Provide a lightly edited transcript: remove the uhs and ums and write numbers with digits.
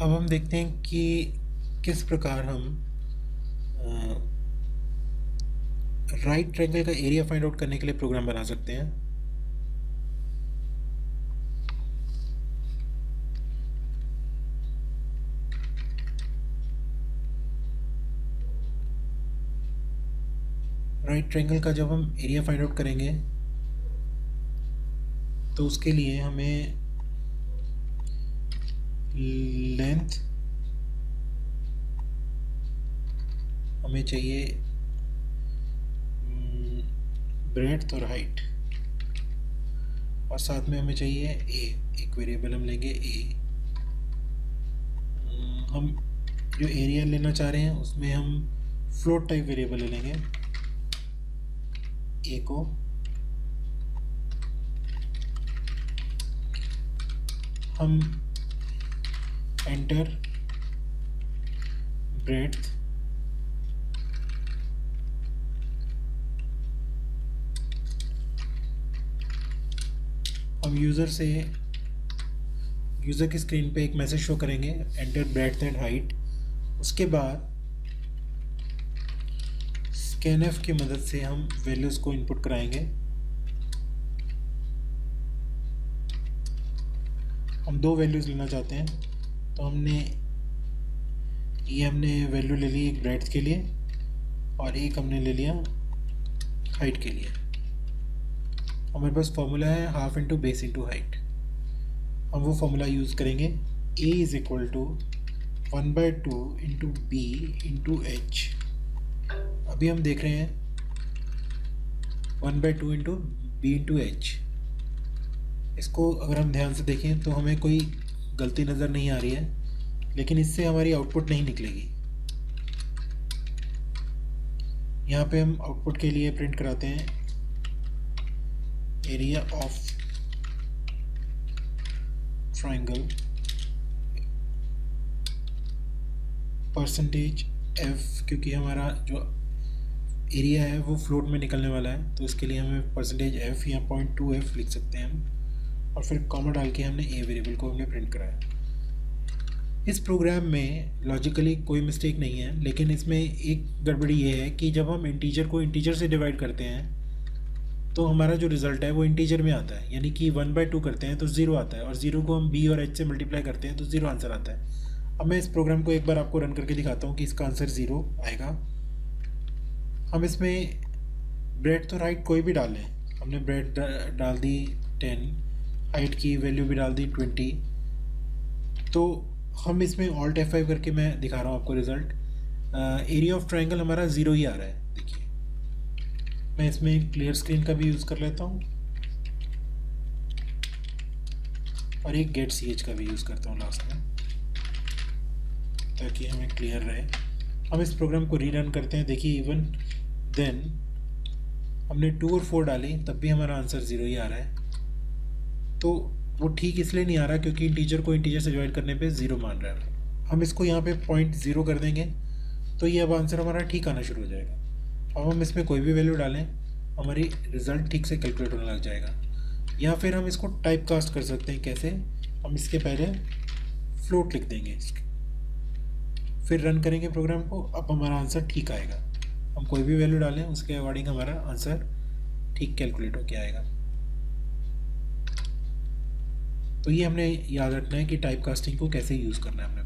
अब हम देखते हैं कि किस प्रकार हम राइट ट्रायंगल का एरिया फाइंड आउट करने के लिए प्रोग्राम बना सकते हैं। राइट ट्रायंगल का जब हम एरिया फाइंड आउट करेंगे तो उसके लिए हमें लेंथ, हमें चाहिए ब्रेड्थ और हाइट, और साथ में हमें चाहिए ए, एक वेरिएबल हम लेंगे ए। हम जो एरिया लेना चाह रहे हैं उसमें हम फ्लोट टाइप वेरिएबल ले लेंगे ए को। हम एंटर ब्रेड्थ, हम यूज़र की स्क्रीन पे एक मैसेज शो करेंगे एंटर ब्रेड्थ एंड हाइट। उसके बाद स्कैनफ की मदद से हम वैल्यूज़ को इनपुट कराएंगे। हम दो वैल्यूज़ लेना चाहते हैं, तो हमने वैल्यू ले ली एक ब्रेड्थ के लिए और एक हमने ले लिया हाइट के लिए। हमारे पास फॉर्मूला है half into base into height. हम वो फॉर्मूला यूज़ करेंगे a is equal to 1/2 into B into H. अभी हम देख रहे हैं 1/2 इंटू बी इंटू एच। इसको अगर हम ध्यान से देखें तो हमें कोई गलती नज़र नहीं आ रही है, लेकिन इससे हमारी आउटपुट नहीं निकलेगी। यहाँ पे हम आउटपुट के लिए प्रिंट कराते हैं area of triangle percentage F, क्योंकि हमारा जो एरिया है वो फ्लोट में निकलने वाला है, तो इसके लिए हमें परसेंटेज एफ या 0.2f लिख सकते हैं हम, और फिर कॉमा डाल के हमने ए वेरिएबल को हमने प्रिंट कराया। इस प्रोग्राम में लॉजिकली कोई मिस्टेक नहीं है, लेकिन इसमें एक गड़बड़ी ये है कि जब हम इंटीजर को इंटीजर से डिवाइड करते हैं तो हमारा जो रिज़ल्ट है वो इंटीजर में आता है, यानी कि 1/2 करते हैं तो 0 आता है, और 0 को हम b और h से मल्टीप्लाई करते हैं तो 0 आंसर आता है। अब मैं इस प्रोग्राम को एक बार आपको रन करके दिखाता हूँ कि इसका आंसर 0 आएगा। हम इसमें ब्रेड्थ और हाइट कोई भी डालें, हमने ब्रेड डाल दी 10, हाइट की वैल्यू भी डाल दी 20, तो हम इसमें ऑल्ट F5 करके मैं दिखा रहा हूँ आपको रिज़ल्ट। एरिया ऑफ ट्रायंगल हमारा 0 ही आ रहा है। देखिए, मैं इसमें क्लियर स्क्रीन का भी यूज़ कर लेता हूँ और एक गेट ch का भी यूज़ करता हूँ लास्ट में, ताकि हमें क्लियर रहे। हम इस प्रोग्राम को रीरन करते हैं। देखिए, इवन देन हमने 2 और 4 डाली तब भी हमारा आंसर 0 ही आ रहा है। तो वो ठीक इसलिए नहीं आ रहा क्योंकि इंटीजर को इंटीजर से डिवाइड करने पे 0 मान रहा है। हम इसको यहाँ पे 0.0 कर देंगे तो ये अब आंसर हमारा ठीक आना शुरू हो जाएगा। अब हम इसमें कोई भी वैल्यू डालें, हमारी रिज़ल्ट ठीक से कैलकुलेट होने लग जाएगा। या फिर हम इसको टाइप कास्ट कर सकते हैं। कैसे? हम इसके पहले फ्लोट लिख देंगे, फिर रन करेंगे प्रोग्राम को। अब हमारा आंसर ठीक आएगा। हम कोई भी वैल्यू डालें उसके अकॉर्डिंग हमारा आंसर ठीक कैलकुलेट होकर आएगा। तो ये हमने याद रखना है कि टाइप कास्टिंग को कैसे यूज़ करना है अपने